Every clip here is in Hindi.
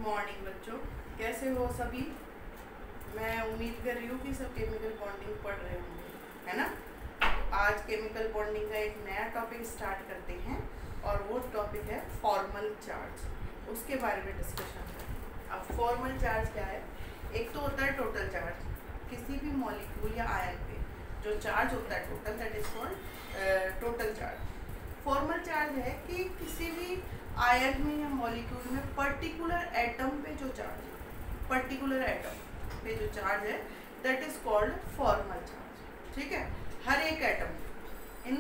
मॉर्निंग बच्चों, कैसे हो सभी। मैं उम्मीद कर रही हूँ कि सब केमिकल बॉन्डिंग पढ़ रहे होंगे, है ना। तो आज केमिकल बॉन्डिंग का एक नया टॉपिक स्टार्ट करते हैं और वो टॉपिक है फॉर्मल चार्ज। उसके बारे में डिस्कशन करें। अब फॉर्मल चार्ज क्या है? एक तो होता है टोटल चार्ज, किसी भी मॉलिक्यूल या आयन पे जो चार्ज होता है total, that is called total charge. Formal charge है कि किसी भी आयन में या मॉलिक्यूल में पर्टिकुलर एटम पे जो चार्ज है, पर्टिकुलर एटम पे जो चार्ज है, that is called formal charge. ठीक है, हर एक एटम इन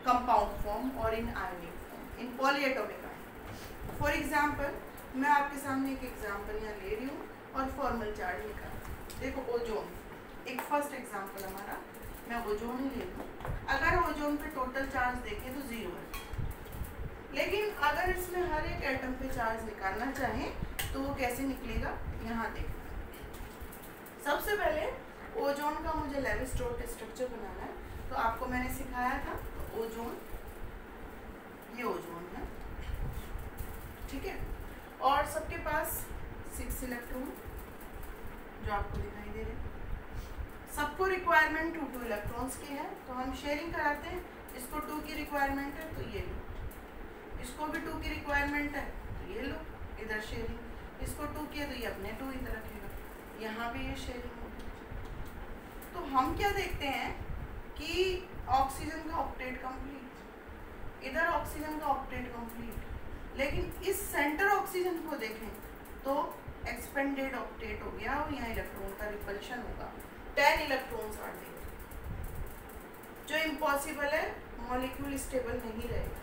कंपाउंड फॉर्म और in ionic form, in polyatomic ion. For example, मैं आपके सामने एक एग्जांपल यहाँ ले रही हूँ और फॉर्मल चार्ज निकाल। देखो ओजोन, एक फर्स्ट एग्जांपल हमारा, मैं ओजोन ही ले लूँ। अगर ओजोन पे टोटल चार्ज देखें तो 0 है, लेकिन अगर इसमें हर एक एटम पे चार्ज निकालना चाहें तो वो कैसे निकलेगा, यहाँ देखना। सबसे पहले ओजोन का मुझे लेवी-स्ट्रोक स्ट्रक्चर बनाना है, तो आपको मैंने सिखाया था। तो ओजोन, ये ओजोन है, ठीक है, और सबके पास 6 इलेक्ट्रॉन जो आपको दिखाई दे रहे हैं। सबको रिक्वायरमेंट 2 इलेक्ट्रॉन्स की है, तो हम शेयरिंग कराते हैं। इसको 2 की रिक्वायरमेंट है तो ये लो, इसको भी 2 की रिक्वायरमेंट है तो ये लो, इधर शेयरिंग। इसको 2 की है तो ये अपने 2 इधर रखेगा, यहाँ भी ये शेयरिंग होगी। तो हम क्या देखते हैं कि ऑक्सीजन का ऑक्टेट कंप्लीट, इधर ऑक्सीजन का ऑक्टेट कंप्लीट, लेकिन इस सेंटर ऑक्सीजन को देखें तो एक्सपेंडेड ऑक्टेट हो गया और यहाँ इलेक्ट्रॉन का रिपल्शन होगा। 10 इलेक्ट्रॉन्स आर देयर, जो इम्पॉसिबल है, मॉलिक्यूल स्टेबल नहीं रहेगा।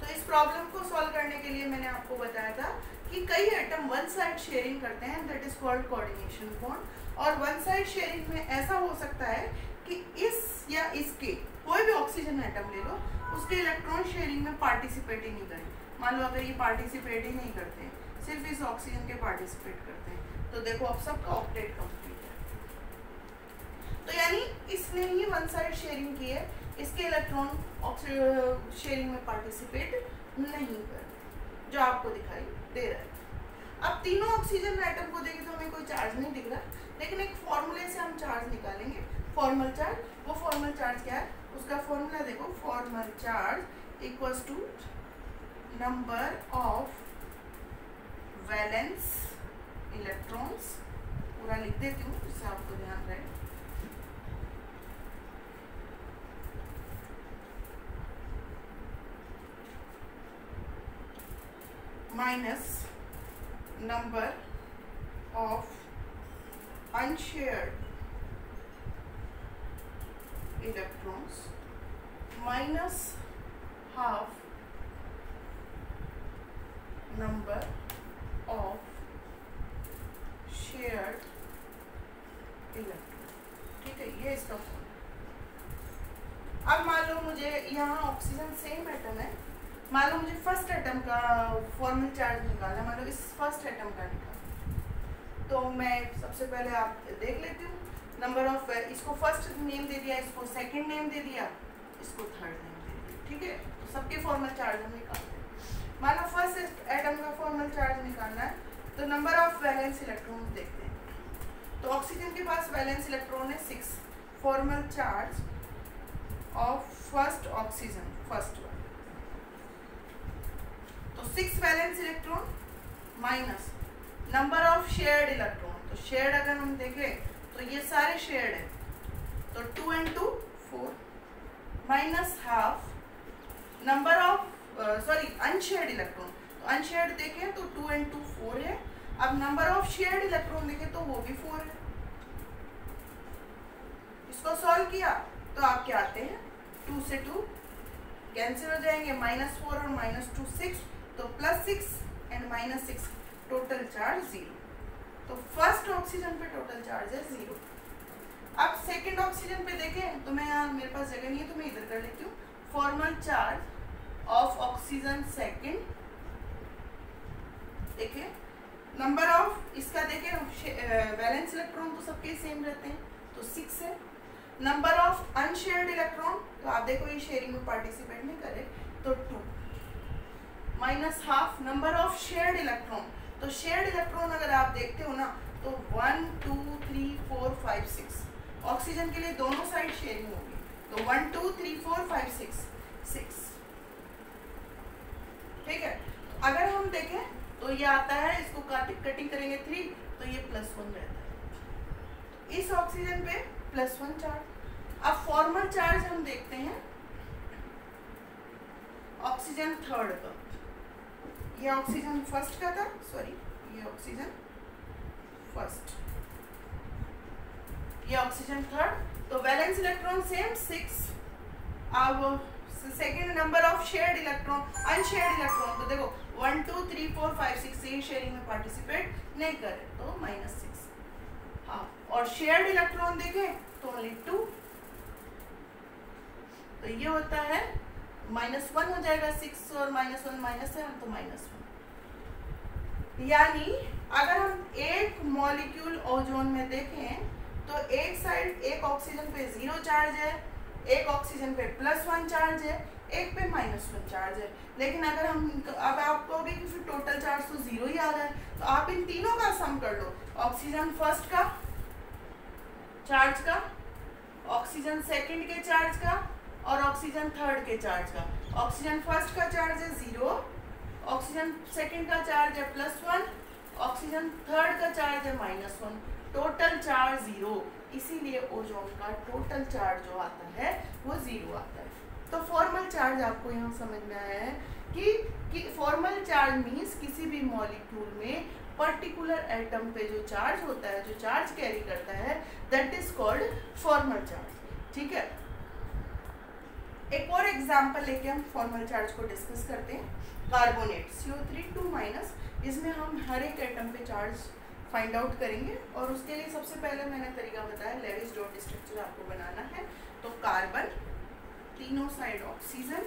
तो इस प्रॉब्लम को सॉल्व करने के लिए मैंने आपको बताया था कि कई एटम वन साइड शेयरिंग करते हैं, that is called coordination bond. और वन साइड शेयरिंग में ऐसा हो सकता है कि इस या इसके कोई भी ऑक्सीजन एटम ले लो, उसके इलेक्ट्रॉन शेयरिंग में पार्टिसिपेट ही नहीं करें। मान लो अगर ये पार्टिसिपेट ही नहीं करते, सिर्फ इस ऑक्सीजन के पार्टिसिपेट करते हैं, तो देखो अब सबका ऑक्टेट कंप्लीट है। तो यानी इसने ही वन साइड शेयरिंग की है, इसके इलेक्ट्रॉन शेयरिंग में पार्टिसिपेट नहीं कर, जो आपको दिखाई दे रहा है। अब तीनों ऑक्सीजन एटम को देखें तो हमें कोई चार्ज नहीं दिख रहा, लेकिन एक फॉर्मूले से हम चार्ज निकालेंगे, फॉर्मल चार्ज। वो फॉर्मल चार्ज क्या है, उसका फॉर्मूला देखो। Formal charge equals to number of valence electrons, पूरा लिख देती हूँ जिससे आपको ध्यान रहे। Minus number of unshared electrons minus half number of shared electrons। ठीक है, ये इसका फॉर्मूला। अब मान लो मुझे यहाँ ऑक्सीजन सेम एटम है, मान लो मुझे फर्स्ट एटम का फॉर्मल चार्ज निकालना, मान लो इस फर्स्ट एटम का निकालना, तो मैं सबसे पहले आप देख लेती हूँ। नंबर ऑफ, इसको फर्स्ट नेम दे दिया, इसको सेकंड नेम दे दिया, इसको थर्ड नेम दे दिया, ठीक है। तो सबके फॉर्मल चार्ज हम निकालते हैं। मान लो फर्स्ट एटम का फॉर्मल चार्ज निकालना है, तो नंबर ऑफ वैलेंस इलेक्ट्रॉन देखते हैं। तो ऑक्सीजन के पास वैलेंस इलेक्ट्रॉन है 6। Formal charge of first oxygen, first one, तो 6 valence electron minus number of shared electron. तो शेयर्ड अगर हम देखें तो ये सारे शेयर्ड है, तो 2 and 2 4 minus half number of unshared electron. तो अनशेयर्ड देखें तो 2 and 2 4 है। अब नंबर ऑफ शेयर्ड इलेक्ट्रॉन देखें तो वो भी 4 है। इसको सॉल्व किया तो आपके आते हैं 2 से 2 कैंसिल हो जाएंगे, -4 और -2 6, तो +6 एंड -6, टोटल चार्ज 0। तो फर्स्ट ऑक्सीजन पे टोटल चार्ज है 0। अब सेकंड ऑक्सीजन पे देखें तो मैं यहाँ, मेरे पास जगह नहीं है तो मैं इधर कर लेती हूँ। Formal charge of oxygen second, देखिए नंबर ऑफ इसका देखें, वैलेंस इलेक्ट्रॉन तो सबके सेम रहते हैं, तो 6 है। नंबर ऑफ अनशेयर्ड इलेक्ट्रॉन, तो आप देखो ये शेयरिंग में पार्टिसिपेट नहीं करे, तो 2 minus half number of shared electron, तो शेयर्ड इलेक्ट्रॉन अगर आप देखते हो ना तो 1 2 3 4 5 6 ऑक्सीजन के लिए दोनों साइड शेयरिंग होगी, तो 1 2 3 4 5 6, ठीक है। अगर हम देखें तो ये आता है, इसको कटिंग करेंगे 3 तो ये +1 रहता है, इस ऑक्सीजन पे +1 चार्ज। अब फॉर्मल चार्ज हम देखते हैं ऑक्सीजन थर्ड का, ये ऑक्सीजन फर्स्ट का था, सॉरी ये ऑक्सीजन फर्स्ट, ये ऑक्सीजन थर्ड, तो वैलेंस इलेक्ट्रॉन सेम 6। अब second number of shared electron, unshared electron, तो देखो 1 2 3 4 5 6 से शेयरिंग में पार्टिसिपेट नहीं करे तो -6। हाँ, और शेयर्ड इलेक्ट्रॉन देखें तो ओनली 2, तो ये होता है -1 हो जाएगा, 6 और -1 -7 तो -1। यानी अगर हम एक मॉलिक्यूल ओजोन में देखें तो एक साइड एक ऑक्सीजन पे 0 चार्ज है, एक ऑक्सीजन पे +1 चार्ज है, एक पे -1 चार्ज है। लेकिन अगर हम अब आप कहोगे कि फिर टोटल चार्ज तो 0 ही आ रहा है, तो आप इन तीनों का सम कर लो, ऑक्सीजन फर्स्ट का चार्ज का, ऑक्सीजन सेकंड के चार्ज का और ऑक्सीजन थर्ड के चार्ज का। ऑक्सीजन फर्स्ट का चार्ज है 0, ऑक्सीजन सेकंड का चार्ज है +1, ऑक्सीजन थर्ड का चार्ज है -1, टोटल चार्ज 0। इसीलिए ओजोन का टोटल चार्ज जो आता है वो 0 आता है। तो फॉर्मल चार्ज आपको यहाँ समझ में आया है कि फॉर्मल चार्ज मीन्स किसी भी मॉलिक्यूल में पर्टिकुलर एटम पे जो चार्ज होता है, जो चार्ज कैरी करता है, that is called formal charge. ठीक है, एक और एग्जांपल लेके हम फॉर्मल चार्ज को डिस्कस करते हैं। कार्बोनेट CO3 2-, इसमें हम हर एक एटम पे चार्ज फाइंड आउट करेंगे और उसके लिए सबसे पहले मैंने तरीका बताया, लेविस डॉट स्ट्रक्चर आपको बनाना है। तो कार्बन, तीनों साइड ऑक्सीजन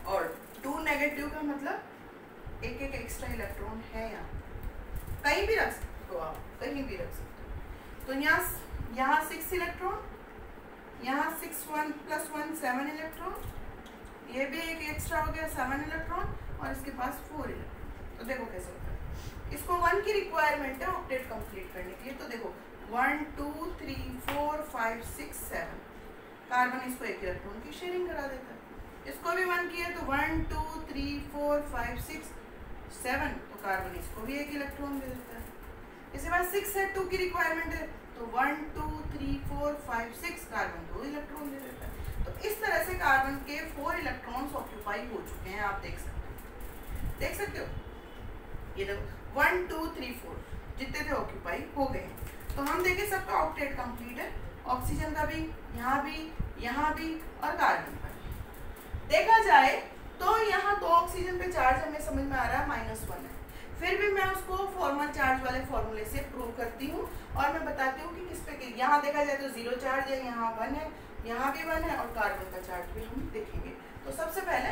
और 2 नेगेटिव का मतलब एक एक एक्स्ट्रा इलेक्ट्रॉन है, यहाँ कहीं भी रख सकते हो आप, कहीं भी रख सकते हो। तो यहाँ 6 इलेक्ट्रॉन, यहाँ 6 1 + 1 7 इलेक्ट्रॉन, ये भी एक एक्स्ट्रा हो गया 7 इलेक्ट्रॉन और इसके पास 4 इलेक्ट्रॉन। तो देखो कैसे होता है, इसको 1 की रिक्वायरमेंट है ऑक्टेट कंप्लीट करने के लिए। तो देखो 1 2 3 4 5 6 7, कार्बन इसको 1 इलेक्ट्रॉन की शेयरिंग करा देता है। इसको भी 1 की है तो 1 2 3 4 5 6 7, तो कार्बन इसको भी 1 इलेक्ट्रॉन दे देता है। इसके बाद 6 है, 2 की रिक्वायरमेंट है तो 1 2 3 4 5 6, कार्बन 2 इलेक्ट्रॉन दे देता है। तो इस तरह से कार्बन के 4 इलेक्ट्रॉन्स ऑक्यूपाई हो चुके हैं, आप देख सकते हो। ये देखो 1 2 3 4 जितने थे ऑक्यूपाई हो गए। तो हम देखें सबका ऑक्टेट कंप्लीट है, ऑक्सीजन का भी, यहाँ भी और कार्बन का भी। देखा जाए तो यहाँ 2 ऑक्सीजन पे चार्ज हमें समझ में आ रहा है -1 है, फिर भी मैं उसको फॉर्मल चार्ज वाले फॉर्मूले से प्रूव करती हूँ और मैं बताती हूँ कि किस पे। यहाँ देखा जाए तो 0 चार्ज है, यहाँ 1 है, यहाँ भी 1 है और कार्बन का चार्ज भी हम देखेंगे। तो सबसे पहले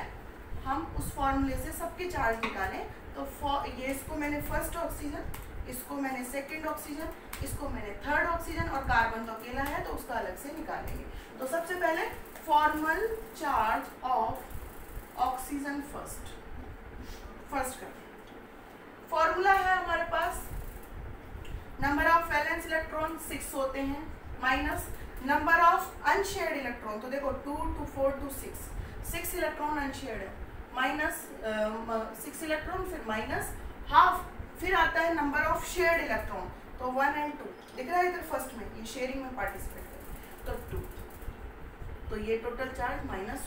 हम उस फॉर्मूले से सबके चार्ज निकालें। तो ये इसको मैंने फर्स्ट ऑक्सीजन, इसको मैंने सेकंड ऑक्सीजन, इसको मैंने थर्ड ऑक्सीजन और कार्बन तो अकेला है तो उसका अलग से निकालेंगे। तो सबसे पहले formal charge of oxygen first का फॉर्मूला है हमारे पास, नंबर ऑफ वैलेंस इलेक्ट्रॉन 6 होते हैं minus number of unshared electron. तो देखो 2 2 4 2 6 इलेक्ट्रॉन अनशेयर्ड है, माइनस 6 इलेक्ट्रॉन, फिर माइनस हाफ, फिर आता है नंबर ऑफ शेयर्ड इलेक्ट्रॉन। तो 1 और 2 दिख रहा है इधर फर्स्ट में, ये शेयरिंग में पार्टिसिपेट करें तो 2, तो ये टोटल चार्ज -1।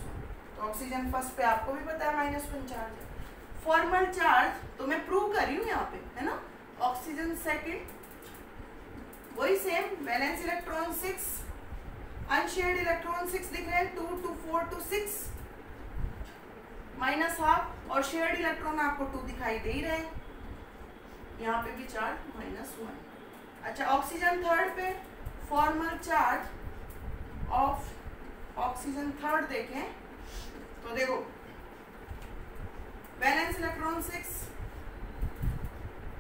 तो ऑक्सीजन फर्स्ट पे आपको भी पता है -1 चार्ज है। फॉर्मल चार्ज तो मैं प्रूव कर रही हूँ यहाँ पे, है ना। ऑक्सीजन सेकंड वही same, valence electron 6, unshared electron 6 दिख रहे हैं, 2 2 4 2 6 माइनस हाफ, और शेयर्ड इलेक्ट्रॉन आपको 2 दिखाई दे ही रहे हैं, यहाँ पे भी चार्ज -1। अच्छा, ऑक्सीजन थर्ड पे formal charge of oxygen third देखें तो देखो valence electron 6,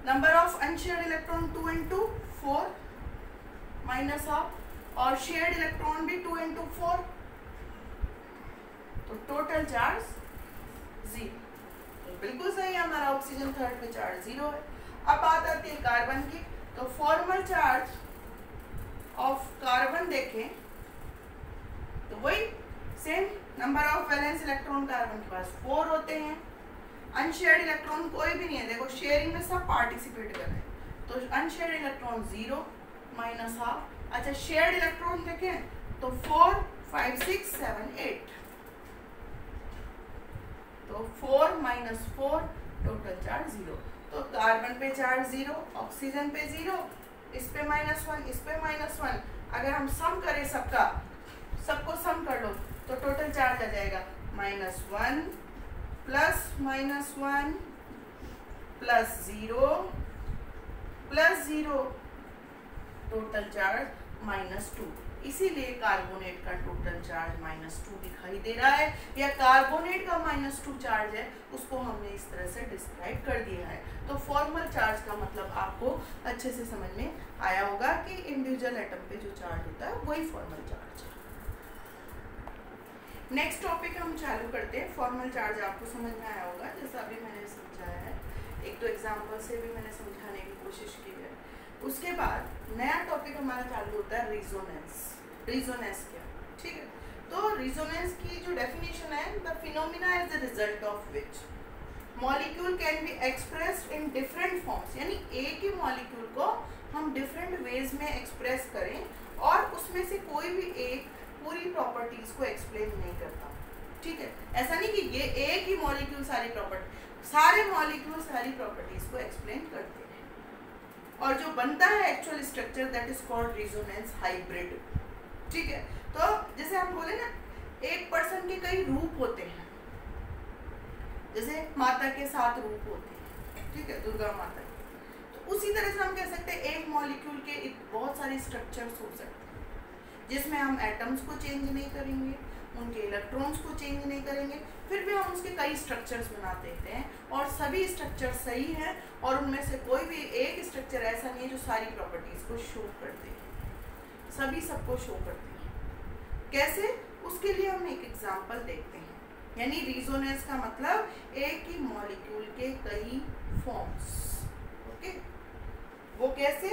number of unshared electron 2 and 2 4 minus half, और शेयर्ड इलेक्ट्रॉन भी 2 and 2 4, तो टोटल चार्ज 0। तो बिल्कुल सही है, हमारा ऑक्सीजन थर्ड पे चार्ज 0 है। अब बात आती है कार्बन की, तो फॉर्मल चार्ज ऑफ कार्बन देखें तो वही same number of valence electron carbon के पास 4 होते हैं। अनशेयर्ड इलेक्ट्रॉन कोई भी नहीं है, देखो शेयरिंग में सब पार्टिसिपेट कर रहे हैं, तो अनशेयर्ड इलेक्ट्रॉन 0 माइनस हाफ। अच्छा शेयर्ड इलेक्ट्रॉन देखें तो 4 5 6 7 8, तो 4 माइनस 4 टोटल चार्ज 0। तो कार्बन पे चार्ज 0, ऑक्सीजन पे 0, इस पे -1, इस पे -1। अगर हम सम करें सबको सम कर लो तो टोटल चार्ज आ जाएगा -1 plus -1 plus 0 plus 0, total charge -2। इसीलिए कार्बोनेट का टोटल चार्ज -2 दिखाई दे रहा है, या कार्बोनेट का -2 चार्ज है, उसको हमने इस तरह से डिस्क्राइब कर दिया है। तो फॉर्मल चार्ज का मतलब आपको अच्छे से समझ में आया होगा कि इंडिविजुअल एटम पे जो चार्ज होता है वही फॉर्मल चार्ज है। नेक्स्ट टॉपिक हम चालू करते हैं। फॉर्मल चार्ज आपको समझ में आया होगा, जैसा अभी मैंने समझाया है, एक तो एग्जाम्पल से भी मैंने समझाने की कोशिश की है। उसके बाद नया टॉपिक हमारा चालू होता है रिजोनेंस। रिजोनेंस क्या, ठीक है? तो रिजोनेंस की जो डेफिनेशन है, the phenomena is the result of which molecule can be expressed in different forms, यानी एक ही मॉलिक्यूल को हम डिफरेंट वेज में एक्सप्रेस करें और उसमें से कोई भी एक पूरी प्रॉपर्टीज को एक्सप्लेन नहीं करता, ठीक है? ऐसा नहीं कि ये एक ही मॉलिक्यूल सारे मॉलिक्यूल सारी प्रॉपर्टीज को एक्सप्लेन करते हैं, और जो बनता है actual structure that is called resonance hybrid, ठीक है? तो जैसे हम बोले ना, एक पर्सन के कई रूप होते हैं, जैसे माता के 7 रूप होते हैं, ठीक है, दुर्गा माता के। तो उसी तरह से हम कह सकते हैं एक मॉलिक्यूल के बहुत सारे स्ट्रक्चर्स हो सकते हैं, जिसमें हम एटम्स को चेंज नहीं करेंगे, उनके इलेक्ट्रॉन्स को चेंज नहीं करेंगे, फिर भी हम उसके कई स्ट्रक्चर्स बना देते हैं, और सभी स्ट्रक्चर सही हैं, और उनमें से कोई भी एक स्ट्रक्चर ऐसा नहीं है जो सारी प्रॉपर्टीज को शो करते हैं, सभी सबको शो करते हैं। कैसे? उसके लिए हम एक एग्जांपल देखते हैं। यानी रिजोनेंस का मतलब एक ही मॉलिक्यूल के कई फॉर्म्स, ओके? वो कैसे,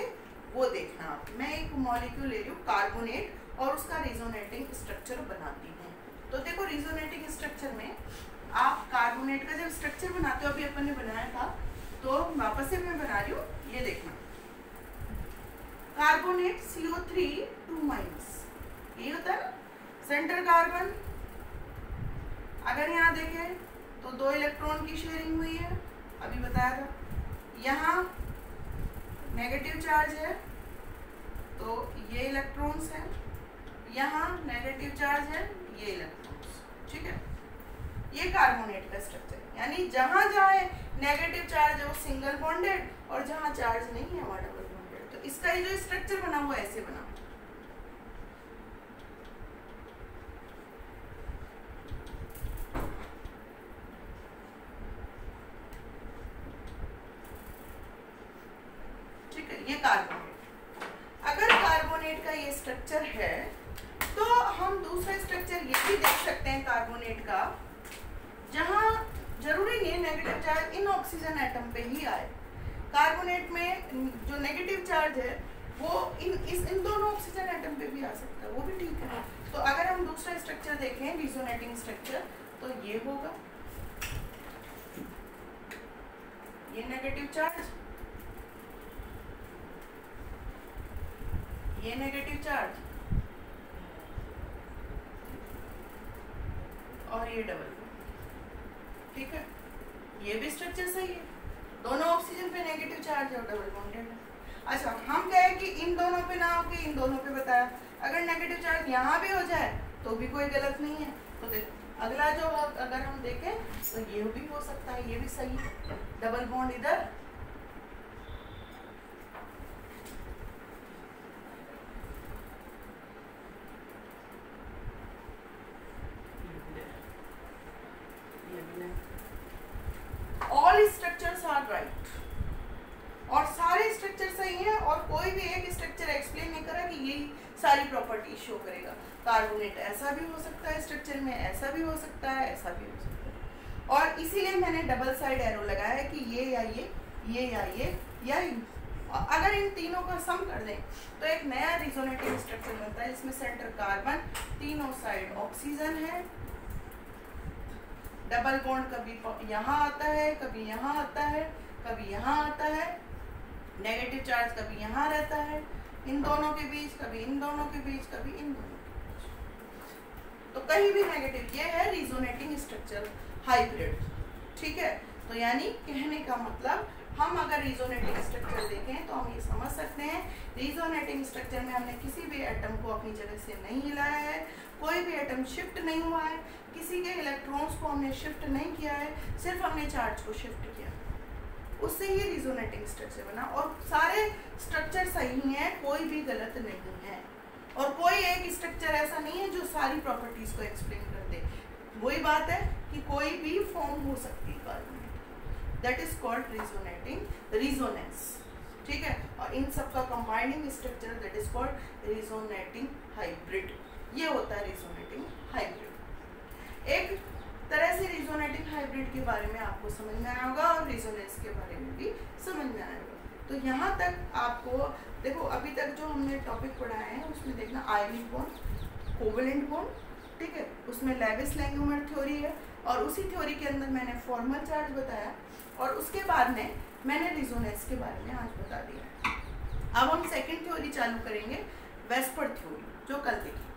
वो देखना आप। मैं एक मॉलिक्यूल ले रही हूँ कार्बोनेट, और उसका रिजोनेटिंग स्ट्रक्चर बनाती हूँ। तो देखो रिजोनेटिंग स्ट्रक्चर में आप कार्बोनेट का जब स्ट्रक्चर बनाते हो, अभी अपन ने बनाया था, तो वापस से मैं बना रही हूँ, ये देखना। कार्बोनेट CO3 2-, ये होता है ना सेंटर कार्बन। अगर यहाँ देखें तो 2 इलेक्ट्रॉन की शेयरिंग हुई है, अभी बताया था। यहाँ नेगेटिव चार्ज है, तो ये इलेक्ट्रॉन्स हैं, यहाँ नेगेटिव चार्ज है, ये इलेक्ट्रॉन्स, ठीक है? ये कार्बोनेट का स्ट्रक्चर, यानी जहाँ जहाँ नेगेटिव चार्ज है वो सिंगल बॉन्डेड, और जहाँ चार्ज नहीं है वो डबल बॉन्डेड। तो इसका ये जो स्ट्रक्चर बना हुआ ऐसे बना, ठीक है? ये कार्बोनेट। अगर कार्बोनेट का ये स्ट्रक्चर है, तो हम दूसरा स्ट्रक्चर ये भी देख सकते हैं कार्बोनेट का, जहाँ जरूरी नहीं है negative charge in oxygen atom पे ही आए। कार्बोनेट में जो नेगेटिव चार्ज है वो इन दोनों ऑक्सीजन एटम पे भी आ सकता है, वो भी ठीक है। तो अगर हम दूसरा स्ट्रक्चर देखें, रिजोनेटिंग स्ट्रक्चर, तो ये होगा, ये नेगेटिव चार्ज, ये नेगेटिव चार्ज, और ये डबल, ठीक है? ये भी स्ट्रक्चर सही है, दोनों ऑक्सीजन पे नेगेटिव चार्ज और डबल बॉन्डेड है। अच्छा, हम कहें कि इन दोनों पे ना होके इन दोनों पे बताया, अगर नेगेटिव चार्ज यहाँ भी हो जाए तो भी कोई गलत नहीं है। तो देखो अगला जो अगर हम देखें तो ये भी हो सकता है, ये भी सही है, डबल बॉन्ड इधर, ऑल स्ट्रक्चर्स आर राइट, और सारे स्ट्रक्चर सही हैं, और कोई भी एक स्ट्रक्चर एक्सप्लेन नहीं करा कि यही सारी प्रॉपर्टी शो करेगा। कार्बोनेट ऐसा भी हो सकता है स्ट्रक्चर में, ऐसा भी हो सकता है, ऐसा भी हो सकता है, और इसीलिए मैंने डबल साइड एरो लगाया है कि ये या ये या अगर इन तीनों का सम कर दें तो एक नया रिजोनेटिंग स्ट्रक्चर बनता है जिसमें सेंटर कार्बन, तीनों साइड ऑक्सीजन है, डबल बॉन्ड कभी यहाँ आता है, कभी यहाँ आता है, कभी यहाँ आता है, नेगेटिव चार्ज कभी यहाँ रहता है इन दोनों के बीच, कभी इन दोनों के बीच, कभी इन दोनों के बीच, तो कहीं भी नेगेटिव। ये है रिजोनेटिंग स्ट्रक्चर हाइब्रिड, ठीक है। तो यानी कहने का मतलब हम अगर रिजोनेटिंग स्ट्रक्चर देखें तो हम ये समझ सकते हैं रिजोनेटिंग स्ट्रक्चर में हमने किसी भी एटम को अपनी जगह से नहीं हिलाया है, कोई भी एटम शिफ्ट नहीं हुआ है, किसी के इलेक्ट्रॉन्स को हमने शिफ्ट नहीं किया है, सिर्फ हमने चार्ज को शिफ्ट किया, उससे ही रिजोनेटिंग स्ट्रक्चर बना। और सारे स्ट्रक्चर सही हैं, कोई भी गलत नहीं है, और कोई एक स्ट्रक्चर ऐसा नहीं है जो सारी प्रॉपर्टीज को एक्सप्लेन कर दे। वही बात है कि कोई भी फॉर्म हो सकती है carbon, that is called resonating resonance, ठीक है। और इन सब का combining structure that is called resonating hybrid. ये होता है रिजोनेटिंग हाइब्रिड। एक तरह से रिजोनेटिंग हाइब्रिड के बारे में आपको समझ में आया होगा और रिजोनेंस के बारे में भी समझ में आया होगा। तो यहाँ तक आपको देखो, अभी तक जो हमने टॉपिक पढ़ाए हैं उसमें देखना आयनिक बॉन्ड, कोवेलेंट बॉन्ड, ठीक है, उसमें लेविस-लैंगमर थ्योरी है, और उसी थ्योरी के अंदर मैंने फॉर्मल चार्ज बताया, और उसके बाद में मैंने रिजोनेंस के बारे में आज बता दिया। अब हम सेकंड थ्योरी चालू करेंगे, वेस्पर थ्योरी, जो कल देखी।